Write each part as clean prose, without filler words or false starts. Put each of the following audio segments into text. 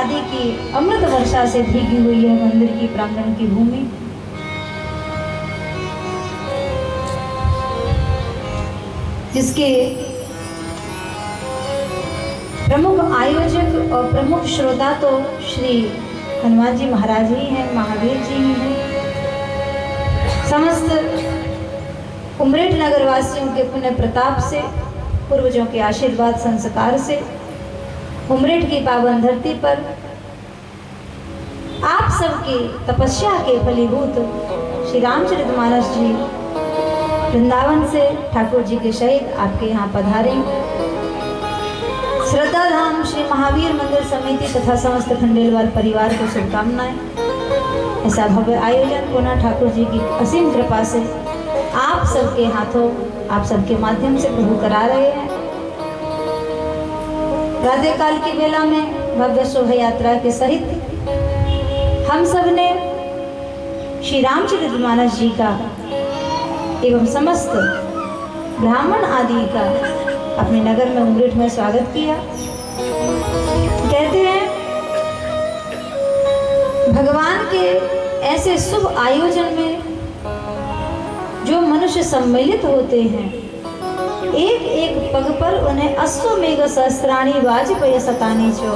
आदि की अमृत वर्षा से भीगी हुई है मंदिर की प्रांगण की भूमि। जिसके प्रमुख आयोजक और प्रमुख श्रोता तो श्री हनुमान जी महाराज ही हैं, महावीर जी ही हैं। समस्त उमरेठ नगर वासियों के पुण्य प्रताप से, पूर्वजों के आशीर्वाद संस्कार से उमरेठ की पावन धरती पर आप सबकी तपस्या के फलीभूत श्री रामचरितमानस जी वृंदावन से ठाकुर जी के सहित आपके यहाँ पधारे। श्रद्धा धाम श्री महावीर मंदिर समिति तथा समस्त खंडेलवाल परिवार को शुभकामनाएं। ऐसा भव्य आयोजन पुनः ठाकुर जी की असीम कृपा से आप सबके हाथों, आप सबके माध्यम से प्रभु करा रहे हैं। राधे काल की बेला में भव्य शोभा यात्रा के सहित हम सब ने श्री रामचरितमानस जी का एवं समस्त ब्राह्मण आदि का अपने नगर में उमरेठ में स्वागत किया। कहते हैं भगवान के ऐसे शुभ आयोजन में जो मनुष्य सम्मिलित होते हैं, एक एक पग पर उन्हें अश्वमेघ सहस्त्राणी वाजपेय शतानी जो,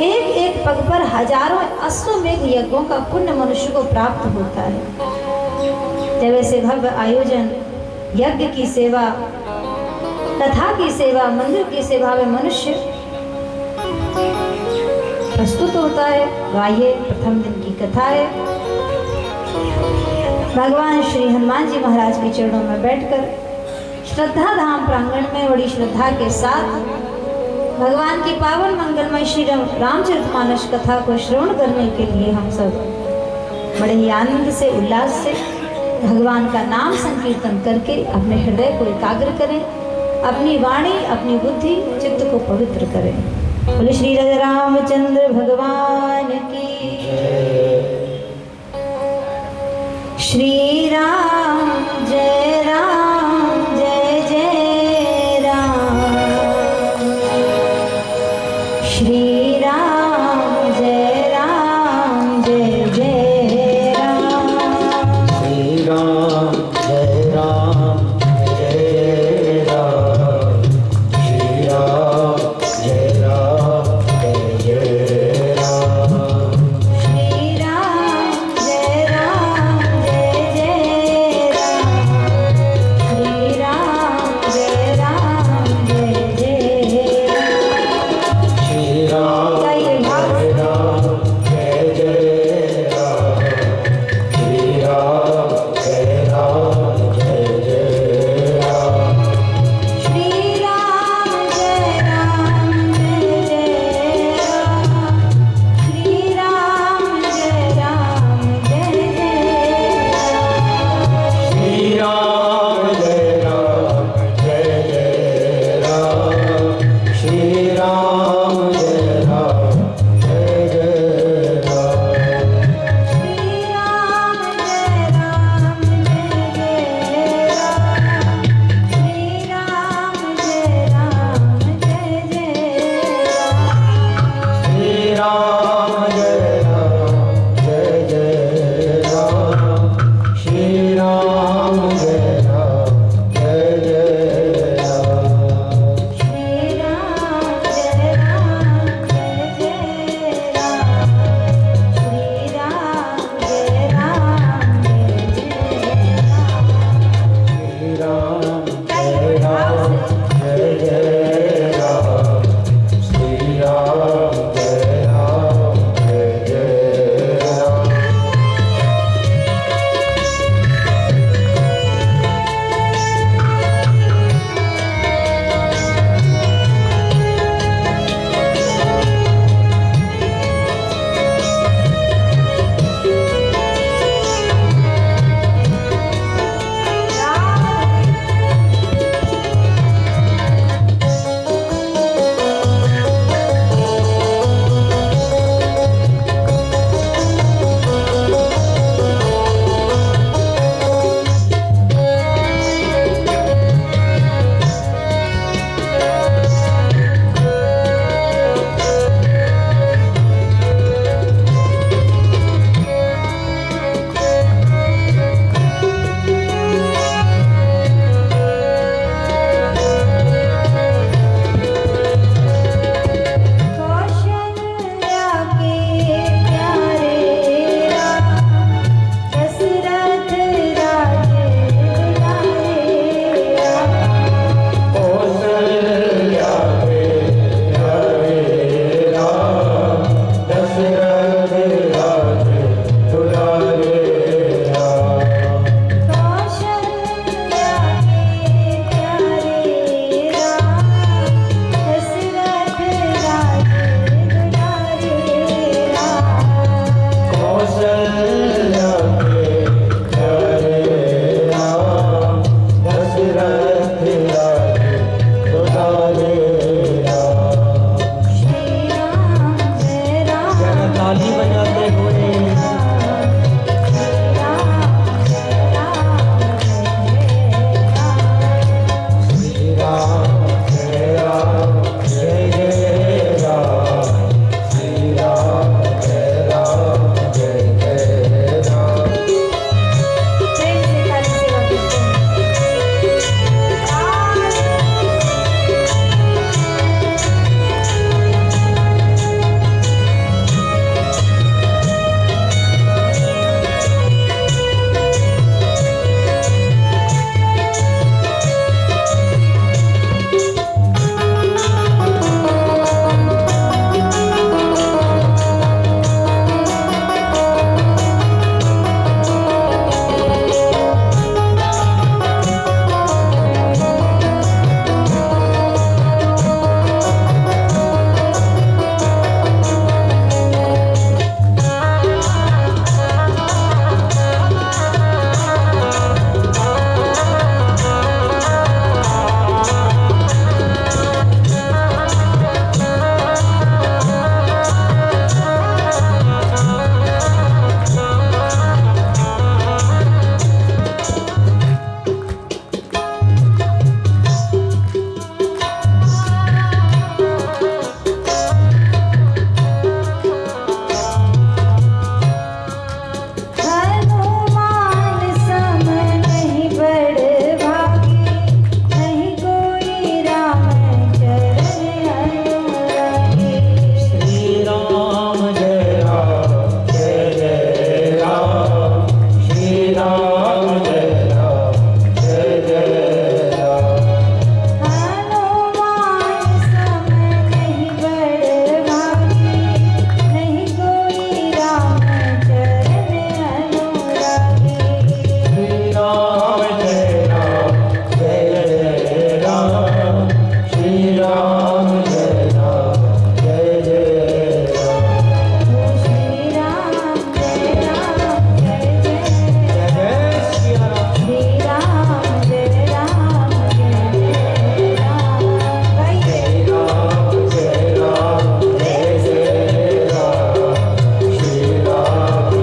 एक एक पग पर हजारों अश्वमेघ यज्ञों का पुण्य मनुष्य को प्राप्त होता है। जब ऐसे भव्य आयोजन, यज्ञ की सेवा, कथा की सेवा, मंदिर की सेवा में मनुष्य प्रस्तुत होता है। आइए प्रथम दिन की कथा है। भगवान श्री हनुमान जी महाराज के चरणों में बैठकर श्रद्धा धाम प्रांगण में बड़ी श्रद्धा के साथ भगवान की पावन मंगलमय श्री रामचरितमानस कथा को श्रवण करने के लिए हम सब बड़े ही आनंद से, उल्लास से भगवान का नाम संकीर्तन करके अपने हृदय को एकाग्र करें, अपनी वाणी, अपनी बुद्धि, चित्त को पवित्र करें। बोले श्री रामचंद्र भगवान की। श्री राम जय राम, जय जय राम। श्री राम जय राम, जय जय राम। श्री राम जय राम, जय राम। श्री राम जय राम, जय राम। श्री राम जय राम, जय जय राम। श्री राम जय राम, जय जय राम। श्री राम गाइए ताली बजाते हुए श्री राम जय राम जय जय राम श्री राम जय राम। प्रेम से ताली से वापस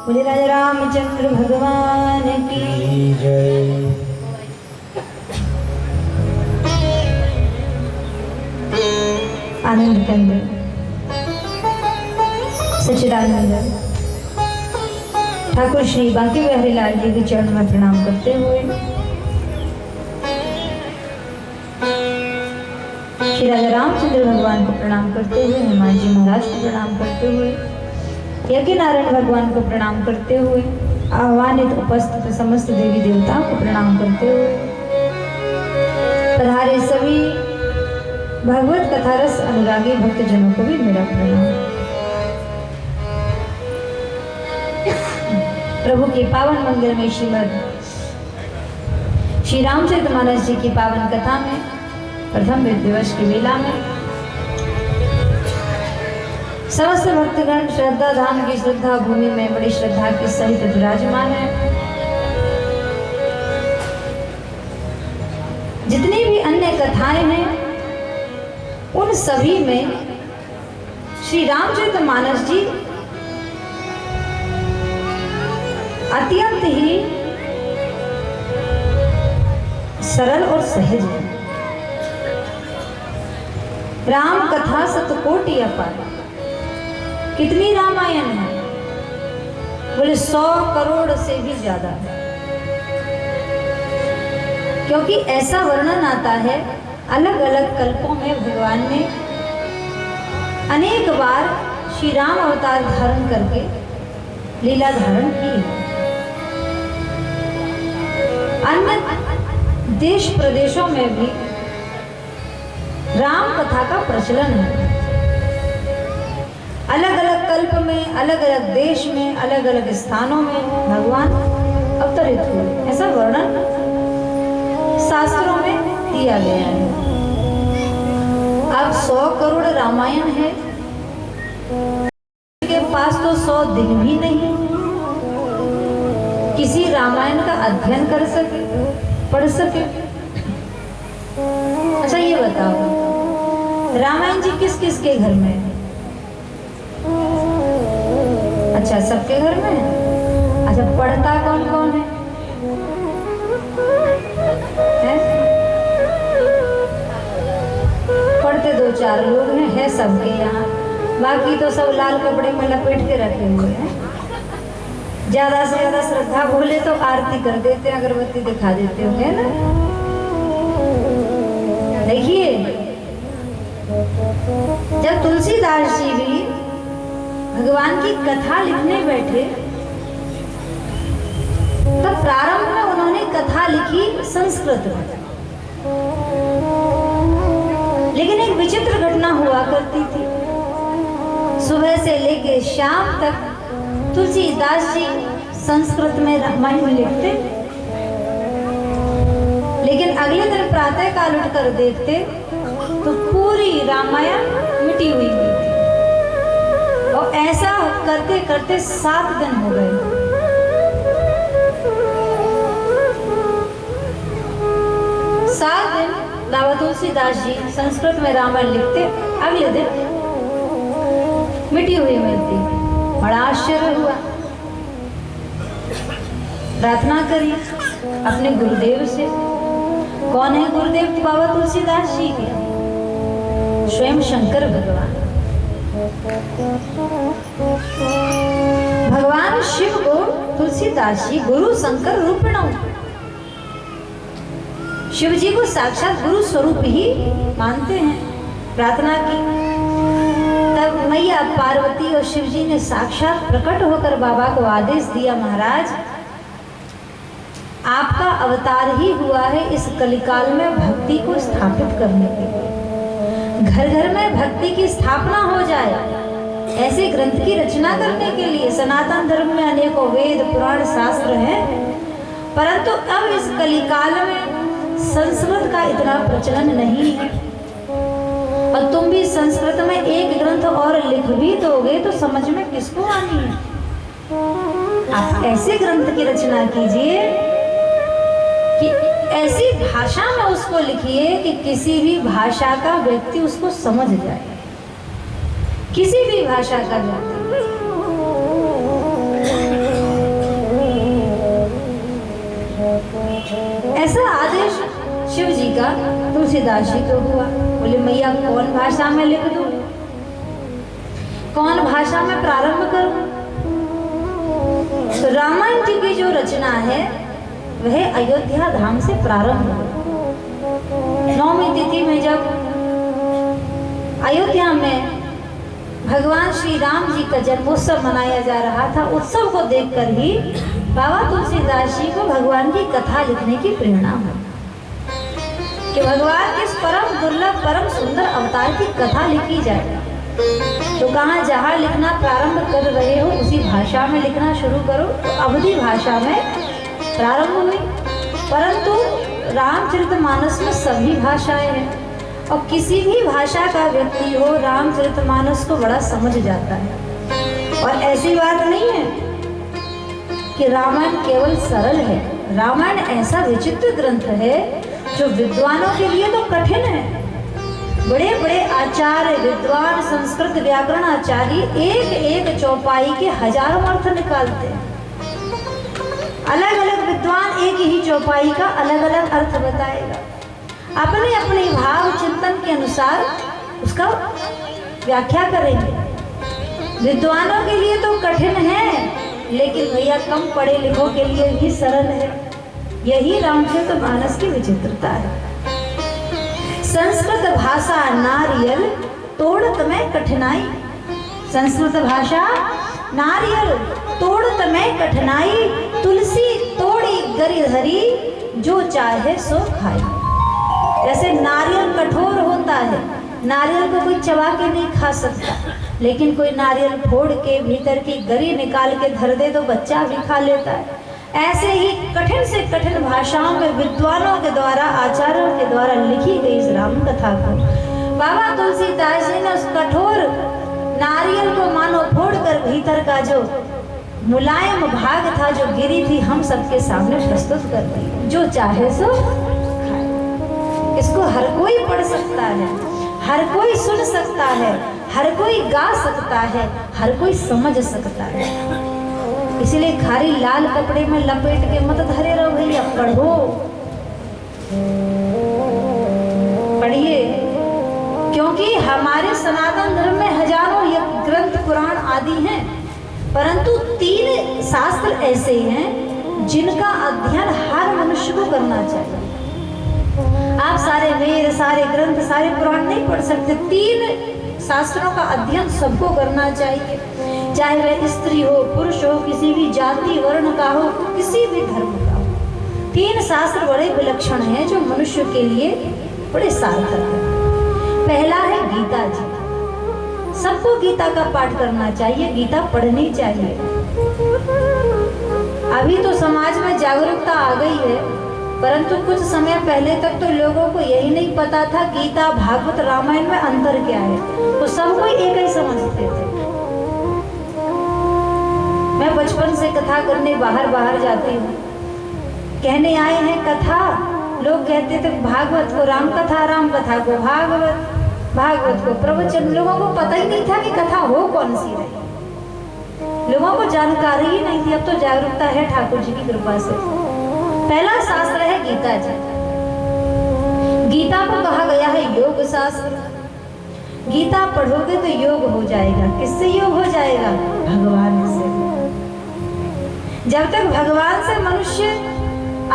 बोले राजा रामचंद्र भगवान की जय। आनंद के अंदर सच्चिदानंद ठाकुर श्री बांके बिहारी लाल जी के चरण में प्रणाम करते हुए श्री राजा रामचंद्र भगवान को प्रणाम करते हुए हनुमान जी महाराज को प्रणाम करते हुए यज्ञ नारायण भगवान को प्रणाम करते हुए आह्वानित उपस्थित समस्त देवी देवताओं को प्रणाम करते हुए पधारे सभी भगवत कथा रस अनुरागी भक्तजनों को भी मेरा प्रणाम। प्रभु की पावन मंगल में श्रीमद श्री रामचरितमानस जी की पावन कथा में प्रथम दिवस की वेला में समस्त भक्तगण श्रद्धा धाम की श्रद्धा भूमि में बड़ी श्रद्धा के सहित विराजमान है। जितनी भी अन्य कथाएं हैं उन सभी में श्री रामचरितमानस जी अत्यंत ही सरल और सहज है। राम कथा सतकोटि अपार। कितनी रामायण है? बोले 100 करोड़ से भी ज्यादा है। क्योंकि ऐसा वर्णन आता है अलग अलग कल्पों में भगवान ने अनेक बार श्री राम अवतार धारण करके लीला धारण की। अन्य देश प्रदेशों में भी राम कथा का प्रचलन है। अलग अलग कल्प में, अलग अलग देश में, अलग अलग स्थानों में भगवान अवतरित हुए, ऐसा वर्णन शास्त्रों में दिया गया है। अब 100 करोड़ रामायण है, के पास तो 100 दिन भी नहीं किसी रामायण का अध्ययन कर सके, पढ़ सके। अच्छा ये बताओ, रामायण जी किस किस के घर में है? अच्छा सबके घर में है। अच्छा पढ़ता कौन कौन है? पढ़ते 2-4 लोग हैं, है सबके यहाँ। बाकी तो सब लाल कपड़े में लपेट के रखे हुए हैं। ज्यादा से ज्यादा श्रद्धा बोले तो आरती कर देते हैं, अगरबत्ती दिखा देते हो, है ना? देखिए जब तुलसीदास जी भी भगवान की कथा लिखने बैठे तब प्रारंभ में उन्होंने कथा लिखी संस्कृत में। लेकिन एक विचित्र घटना हुआ करती थी। सुबह से लेकर शाम तक तुलसीदास जी संस्कृत में रामायण लिखते, लेकिन अगले दिन प्रातः काल उठकर देखते तो पूरी रामायण मिटी हुई थी। और ऐसा करते करते 7 दिन हो गए। सात दिन बाबा तुलसीदास जी संस्कृत में रामायण लिखते, अगले दिन मिटी हुई मिलती। बड़ा आश्चर्य हुआ। प्रार्थना करी अपने गुरुदेव से। कौन है गुरुदेव? बाबा तुलसीदास जी के, स्वयं शंकर भगवान। भगवान शिव को तुलसीदास जी गुरु शंकर रूपिण, शिव जी को साक्षात गुरु स्वरूप ही मानते हैं। प्रार्थना की, तब मैया पार्वती और शिव जी ने साक्षात प्रकट होकर बाबा को आदेश दिया, महाराज आपका अवतार ही हुआ है इस कलिकाल में भक्ति को स्थापित करने के लिए। घर घर में भक्ति की स्थापना हो जाए, ऐसे ग्रंथ की रचना करने के लिए। सनातन धर्म में अनेकों वेद पुराण शास्त्र हैं, परंतु अब इस कलिकाल में संस्कृत का इतना प्रचलन नहीं है। और तुम भी संस्कृत में एक ग्रंथ और लिख भी दोगे तो समझ में किसको आनी है? आप ऐसे ग्रंथ की रचना कीजिए कि ऐसी भाषा में उसको लिखिए कि किसी भी भाषा का व्यक्ति उसको समझ जाए, किसी भी भाषा का व्यक्ति। ऐसा आदेश शिव जी का तुलसीदास जी को हुआ। बोले मैया कौन भाषा में लिख दूं, कौन भाषा में प्रारंभ करूं? तो रामायण जी की जो रचना है वह अयोध्या धाम से प्रारंभ हुई। 9वीं तिथि में जब अयोध्या में भगवान श्री राम जी का जन्मोत्सव मनाया जा रहा था, उत्सव को देखकर ही बाबा तुलसीदास जी को भगवान की कथा लिखने की प्रेरणा हुई कि भगवान इस परम दुर्लभ परम सुंदर अवतार की कथा लिखी जाए। तो कहाँ जहाँ लिखना प्रारंभ कर रहे हो उसी भाषा में लिखना शुरू करो। तो अवधी भाषा में प्रारंभ हुई, परंतु रामचरितमानस में सभी भाषाएं हैं और किसी भी भाषा का व्यक्ति हो रामचरितमानस को बड़ा समझ जाता है। और ऐसी बात नहीं है कि रामायण केवल सरल है। रामायण ऐसा विचित्र ग्रंथ है, जो विद्वानों के लिए तो कठिन है। बड़े बड़े आचार्य विद्वान संस्कृत व्याकरण आचार्य एक एक चौपाई के हजारों अर्थ निकालते हैं। अलग अलग विद्वान एक ही चौपाई का अलग अलग अर्थ बताएगा, अपने अपने भाव चिंतन के अनुसार उसका व्याख्या करेंगे। विद्वानों के लिए तो कठिन है, लेकिन भैया कम पढ़े लिखों के लिए भी सरल है। यही रामचरितमानस की विचित्रता है। संस्कृत भाषा नारियल तोड़त में कठिनाई, संस्कृत भाषा नारियल तोड़त में कठिनाई, तुलसी तोड़ी गिरधरी जो चाहे सो खाई। जैसे नारियल कठोर होता है, नारियल को कोई चबा के नहीं खा सकता, लेकिन कोई नारियल फोड़ के भीतर की गरी निकाल के धर दे तो बच्चा भी खा लेता है। ऐसे ही कठिन से कठिन भाषाओं में विद्वानों के द्वारा आचार्यों के द्वारा लिखी गई इस राम कथा को बाबा तुलसीदास जी ने उस कठोर नारियल को मानो फोड़ कर भीतर का जो मुलायम भाग था, जो गिरी थी, हम सबके सामने प्रस्तुत कर दी। जो चाहे सो खाए। इसको हर कोई पढ़ सकता है, हर कोई सुन सकता है, हर कोई गा सकता है, हर कोई समझ सकता है। इसलिए खाली लाल कपड़े में लपेट के मत धरे रहो भैया, पढ़ो, पढ़िए, क्योंकि हमारे सनातन धर्म में हजारों ये ग्रंथ पुराण आदि हैं, परंतु 3 शास्त्र ऐसे हैं जिनका अध्ययन हर मनुष्य को करना चाहिए। आप सारे वेद, सारे ग्रंथ, सारे पुराण नहीं पढ़ सकते। 3 शास्त्रों का अध्ययन सबको करना चाहिए, चाहे वह स्त्री हो, पुरुष हो, किसी भी जाति वर्ण का हो, किसी भी धर्म का हो। 3 शास्त्र बड़े विलक्षण हैं जो मनुष्य के लिए बड़े सार्थक हैं। पहला है गीता जी। सबको गीता का पाठ करना चाहिए, गीता पढ़नी चाहिए। अभी तो समाज में जागरूकता आ गई है, परंतु कुछ समय पहले तक तो लोगों को यही नहीं पता था गीता भागवत रामायण में अंतर क्या है। तो सब कोई एक ही समझते थे। मैं बचपन से कथा करने बाहर जाती हूँ, कहने आए हैं कथा, लोग कहते थे भागवत को राम कथा, राम कथा को भागवत, भागवत को प्रवचन। लोगों को पता ही नहीं था कि कथा हो कौन सी रही, लोगों को जानकारी ही नहीं थी। अब तो जागरूकता है ठाकुर जी की कृपा से। पहला शास्त्र है गीता जी। गीता को कहा गया है योग शास्त्र। गीता पढ़ोगे तो योग हो जाएगा। किससे योग हो जाएगा? भगवान से। जब तक भगवान से मनुष्य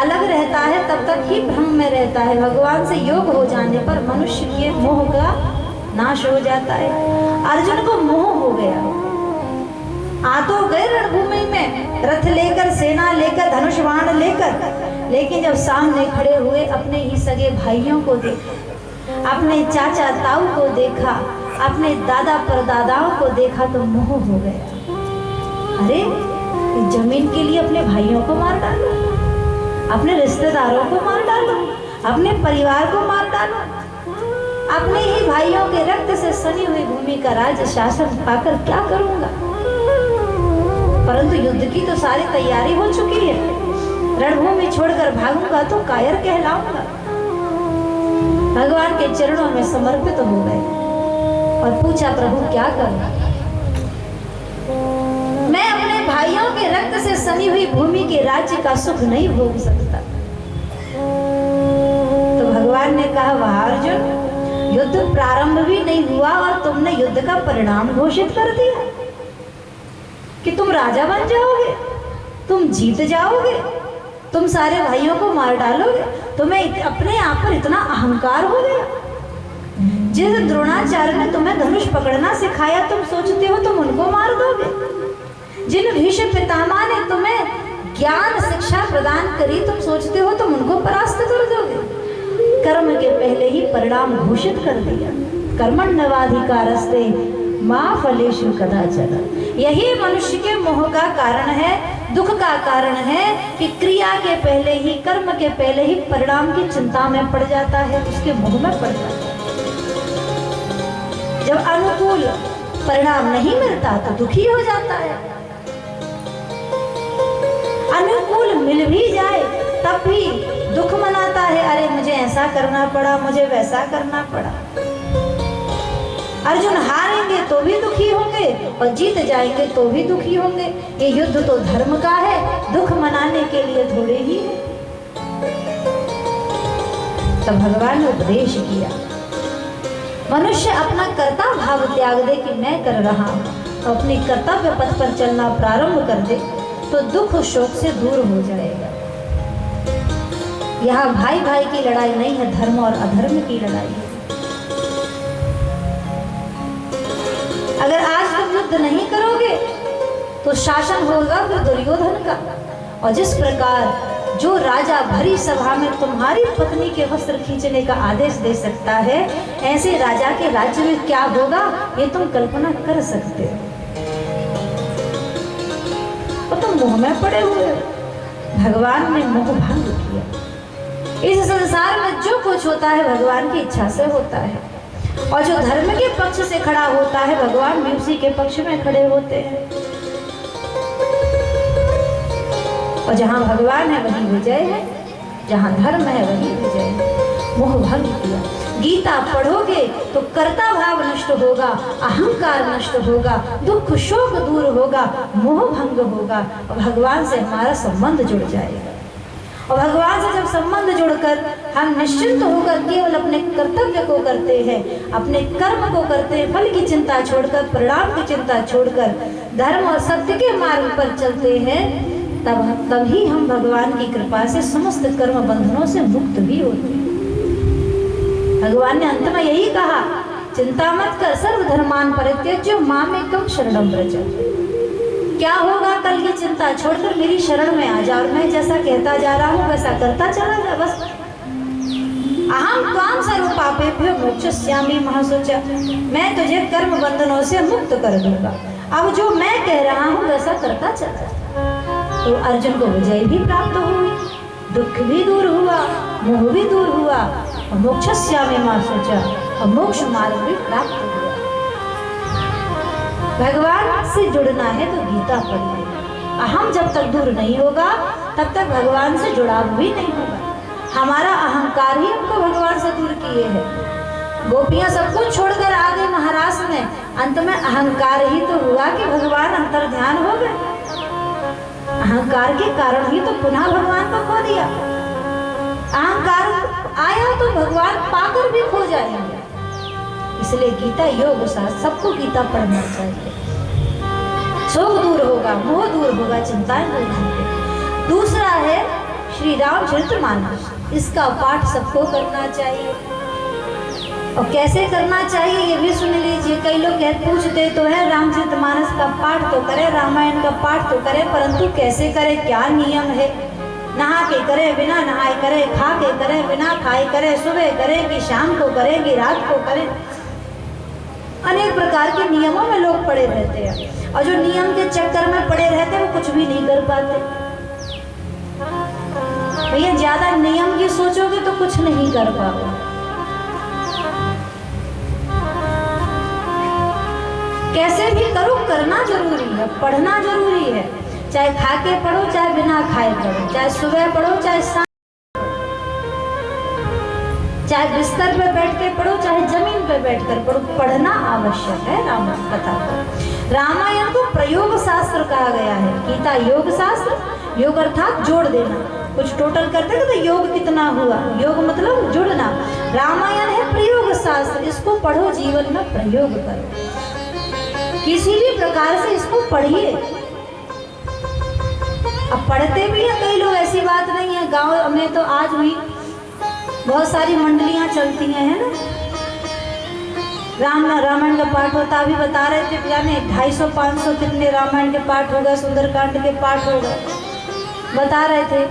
अलग रहता है तब तक ही भ्रम में रहता है। भगवान से योग हो जाने पर मनुष्य के मोह का नाश हो जाता है। अर्जुन को मोह हो गया, आ तो गए रणभूमि में रथ लेकर, सेना लेकर, धनुष बाण लेकर, लेकिन जब सामने खड़े हुए अपने ही सगे भाइयों को देखा, अपने चाचा ताऊ को देखा, अपने दादा परदादाओं को देखा तो मोह हो गया। अरे जमीन के लिए अपने भाइयों को मार डालो, अपने रिश्तेदारों को मार डालो, अपने परिवार को मार डालो, अपने ही भाइयों के रक्त से सनी हुई भूमि का राज्य शासन पाकर क्या करूंगा? परंतु युद्ध की तो सारी तैयारी हो चुकी है। रणभूमि छोड़कर भागूंगा तो कायर कहलाऊंगा। भगवान के चरणों में समर्पित हो गए और पूछा, प्रभु क्या करूं? मैं अपने भाइयों के रक्त से सनी हुई भूमि के राज्य का सुख नहीं भोग सकता। तो भगवान ने कहा, वाह अर्जुन, युद्ध प्रारंभ भी नहीं हुआ और तुमने युद्ध का परिणाम घोषित कर दिया कि तुम राजा बन जाओगे, तुम जीत जाओगे, तुम सारे भाइयों को मार डालोगे। तुम्हें अपने आप पर इतना अहंकार हो गया। जिस द्रोणाचार्य ने तुम्हें धनुष पकड़ना सिखाया, तुम सोचते हो तुम उनको मार दोगे। जिन भीष्म पितामह ने तुम्हें ज्ञान शिक्षा प्रदान करी, तुम सोचते हो तुम उनको परास्त कर दोगे। कर्म के पहले ही परिणाम घोषित कर दिया। कर्मण्यवाधिकारस्ते मां फलेषु कदाचन। यही मनुष्य के मोह का कारण है, दुख का कारण है कि क्रिया के पहले ही, कर्म के पहले ही परिणाम की चिंता में पड़ जाता है, उसके मोह में पड़ जाता है। जब अनुकूल परिणाम नहीं मिलता तो दुखी हो जाता है। अनुकूल मिल भी जाए तब भी दुख मनाता है, अरे मुझे ऐसा करना पड़ा, मुझे वैसा करना पड़ा। अर्जुन हारेंगे तो भी दुखी होंगे और जीत जाएंगे तो भी दुखी होंगे। ये युद्ध तो धर्म का है, दुख मनाने के लिए थोड़े ही है। तब भगवान ने उपदेश किया, मनुष्य अपना कर्ता भाव त्याग दे कि मैं कर रहा हूं, अपनी कर्तव्य पथ पर चलना प्रारंभ कर दे तो दुख शोक से दूर हो जाएगा। यहाँ भाई भाई की लड़ाई नहीं है, धर्म और अधर्म की लड़ाई है। अगर आज तुम युद्ध नहीं करोगे तो शासन होगा फिर दुर्योधन का। और जिस प्रकार जो राजा भरी सभा में तुम्हारी पत्नी के वस्त्र खींचने का आदेश दे सकता है, ऐसे राजा के राज्य में क्या होगा ये तुम कल्पना कर सकते हो। और तुम मोह में पड़े हुए हो। भगवान ने मोह भंग किया। इस संसार में जो कुछ होता है भगवान की इच्छा से होता है, और जो धर्म के पक्ष से खड़ा होता है भगवान भी उसी के पक्ष में खड़े होते हैं। और जहां भगवान है वही विजय है, जहां धर्म है वही विजय है। मोह भंग किया। गीता पढ़ोगे तो कर्ता भाव नष्ट होगा, अहंकार नष्ट होगा, दुख शोक दूर होगा, मोह भंग होगा और भगवान से हमारा संबंध जुड़ जाएगा। और भगवान से जब संबंध जुड़कर हम निश्चिंत होकर केवल अपने कर्तव्य को करते हैं, अपने कर्म को करते हैं, फल की चिंता छोड़कर, परिणाम की चिंता छोड़कर धर्म और सत्य के मार्ग पर चलते हैं, तभी हम भगवान की कृपा से समस्त कर्म बंधनों से मुक्त भी होते हैं। भगवान ने अंत में यही कहा, चिंता मत कर, सर्व धर्मान परित्यज्य मामेकं शरणं व्रज। क्या होगा कल की चिंता छोड़कर मेरी शरण में आ जा, और मैं जैसा कहता जा रहा हूँ वैसा करता चला जा। बस अहम त्वां सर्व पापेभ्यो मोक्षयिष्यामि महाशुचा, मैं तुझे कर्म बंधनों से मुक्त कर दूंगा। अब जो मैं कह रहा हूँ वैसा करता चला। तो अर्जुन को विजय भी प्राप्त हुई, दुख भी दूर हुआ, मोह भी दूर हुआ और मोक्षयिष्यामि महाशुचा, और मोक्ष मार्ग भी प्राप्त हुआ। भगवान से जुड़ना है तो गीता पढ़िए। अहम जब तक दूर नहीं होगा तब तक भगवान से जुड़ाव भी नहीं होगा। हमारा अहंकार ही हमको भगवान से दूर किए है। गोपियां सब कुछ छोड़कर आ गए महाराष्ट्र में, अंत में अहंकार ही तो हुआ कि भगवान अंतर ध्यान हो गए। अहंकार के कारण ही तो पुनः भगवान को खो दिया। अहंकार आया तो भगवान पाकर भी खो जाएंगे। इसलिए गीता योग शास्त्र, सबको गीता पढ़ना चाहिए। शोक दूर होगा, मोह दूर होगा, चिंताएं दूर होंगी। दूसरा है श्री रामचरितमानस, इसका पाठ सबको करना चाहिए। और कैसे करना चाहिए ये भी सुन लीजिए। कई लोग पूछते तो है रामचरितमानस का पाठ तो करें, रामायण का पाठ तो करें, परंतु कैसे करें, क्या नियम है। नहा के करें, बिना नहाए करें, खा के करें, बिना खाए करें, सुबह करें कि शाम को करें कि रात को करें। अनेक प्रकार के नियमों में लोग पड़े रहते हैं, और जो नियम के चक्कर में पड़े रहते हैं वो कुछ भी नहीं कर पाते। भैया ज्यादा नियम की सोचोगे तो कुछ नहीं कर पाओगे। कैसे भी करो, करना जरूरी है, पढ़ना जरूरी है। चाहे खा के पढ़ो, चाहे बिना खाए पढ़ो, चाहे सुबह पढ़ो, चाहे शाम, चाहे बिस्तर पे बैठ के पढ़ो, चाहे जमीन पे बैठ कर पढ़ो, पढ़ना आवश्यक है। रामायण कथा को, रामायण को प्रयोग शास्त्र कहा गया है। गीता योग शास्त्र, योग अर्थात जोड़ देना। कुछ टोटल करते हैं तो योग कितना हुआ, योग मतलब जुड़ना। रामायण है प्रयोग शास्त्र, इसको पढ़ो, जीवन में प्रयोग करो, किसी भी प्रकार से इसको पढ़िए। अब पढ़ते भी हैं कई लोग, ऐसी बात नहीं है। गांव में तो आज भी बहुत सारी मंडलियां चलती हैं, है ना। रामायण का पाठ होता, अभी बता रहे थे जाने 250-500 कितने रामायण के पाठ हो गए, सुंदरकांड के पाठ हो गए, बता रहे थे।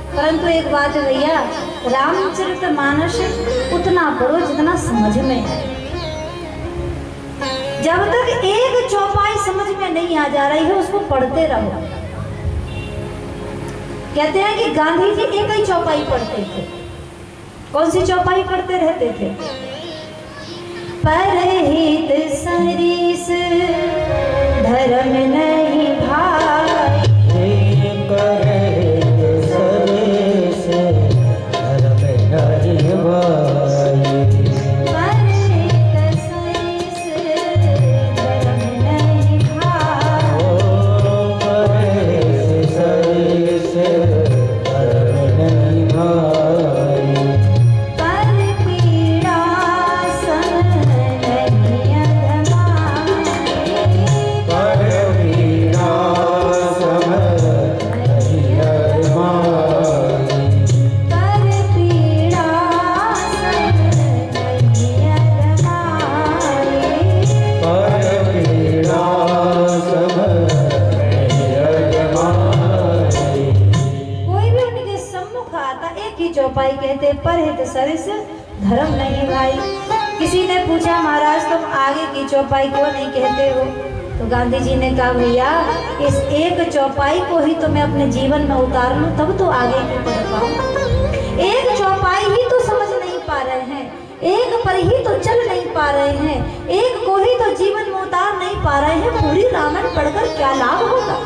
परंतु एक बात है भैया, रामचरितमानस उतना पढ़ो जितना समझ में है। जब तक एक चौपाई समझ में नहीं आ जा रही है उसको पढ़ते रहो। कहते हैं कि गांधी जी एक ही चौपाई पढ़ते थे। कौन सी चौपाई पढ़ते रहते थे? परहित सरिस धर्म नहीं भाई, परहित सरिस धर्म नहीं भाई। परहित सरिस धर्म नहीं भाई। किसी ने पूछा महाराज तुम आगे की चौपाई क्यों नहीं कहते हो? तो गांधी जी ने कहा भैया इस एक चौपाई को ही तो मैं अपने जीवन में उतार लूं तब तो आगे की पढ़ पाऊं। एक चौपाई ही तो समझ नहीं पा रहे हैं, एक पर ही तो चल नहीं पा रहे हैं, एक को ही तो जीवन में उतार नहीं पा रहे हैं। पूरी रामायण पढ़कर क्या लाभ होगा?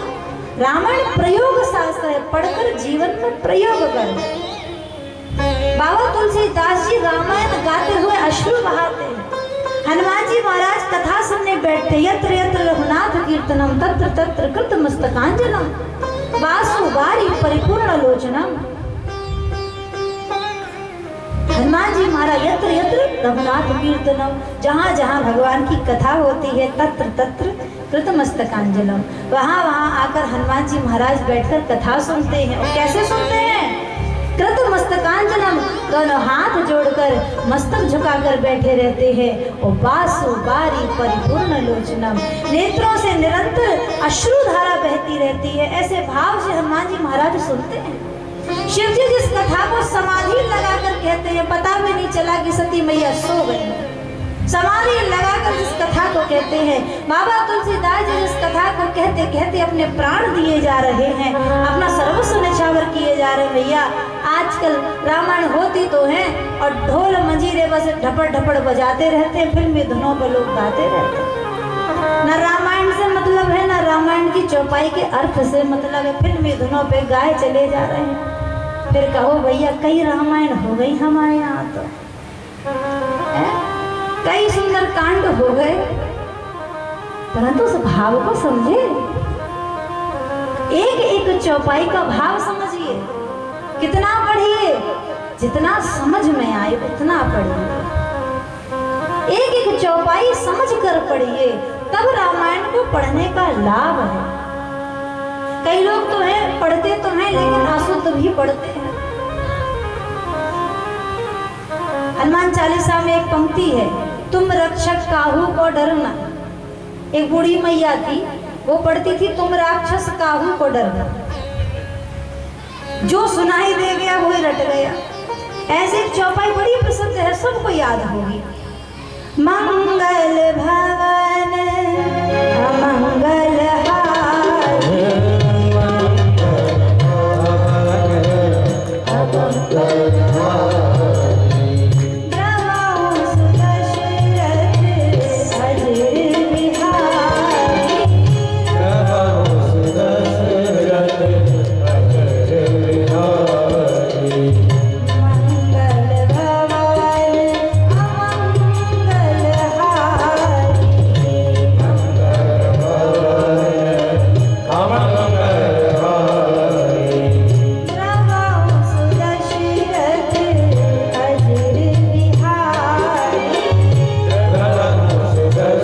रामायण प्रयोग शास्त्र है, पढ़कर जीवन में प्रयोग करें। बाबा तुलसीदास जी रामायण गाते हुए अश्रु बहाते हैं। हनुमान जी महाराज कथा सुनने बैठे, यत्र यत्र रघुनाथ कीर्तनम तत्र तत्र कृत मस्तकांजनम वासु वारी परिपूर्ण लोचनम। हनुमान जी महाराज यत्र यत्र रघुनाथ कीर्तनम, जहाँ जहाँ भगवान की कथा होती है तत्र तत्र कृत मस्तकांजलम, वहाँ वहाँ आकर हनुमान जी महाराज बैठकर कथा सुनते हैं। और कैसे सुनते हैं? कृत मस्तकांजलम, दोनों हाथ जोड़कर मस्तक झुकाकर बैठे रहते हैं। और वासु वारी परिपूर्ण लोचनम, नेत्रों से निरंतर अश्रुधारा बहती रहती है। ऐसे भाव से हनुमान जी महाराज सुनते हैं। शिव जी जिस कथा को समाधि लगाकर कहते हैं, पता भी नहीं चला कि सती मैया सो गई। समाधि लगाकर जिस कथा को कहते हैं, बाबा तुलसीदास जी जिस कथा को कहते कहते अपने प्राण दिए जा रहे हैं, अपना सर्वस्व न्यौछावर किए जा रहे हैं। भैया आजकल रामायण होती तो है और ढोल मंजीरे बस ढपड़ ढपड़ बजाते रहते हैं, फिल्मी धुनों पर लोग गाते रहते हैं। न रामायण से मतलब है, न रामायण की चौपाई के अर्थ से मतलब है, फिल्मी धुनों पे गाए चले जा रहे हैं। फिर कहो भैया कई रामायण हो गई हमारे यहाँ, तो कई सुंदर कांड हो गए, परंतु उस भाव को समझे। एक एक चौपाई का भाव समझिए। कितना पढ़िए, जितना समझ में आए उतना पढ़िए। एक एक चौपाई समझ कर पढ़िए, तब रामायण को पढ़ने का लाभ है। कई लोग तो हैं पढ़ते तो हैं लेकिन अशुद्ध भी पढ़ते हैं। हनुमान चालीसा में एक पंक्ति है, तुम रक्षक काहू को डरना। एक बूढ़ी मैया थी, वो पढ़ती थी तुम राक्षस काहू को डरना। जो सुनाई दे गया वही रट गया। ऐसे चौपाई बड़ी प्रसिद्ध है, सबको याद होगी। मंगल भवन अमंगल हारी,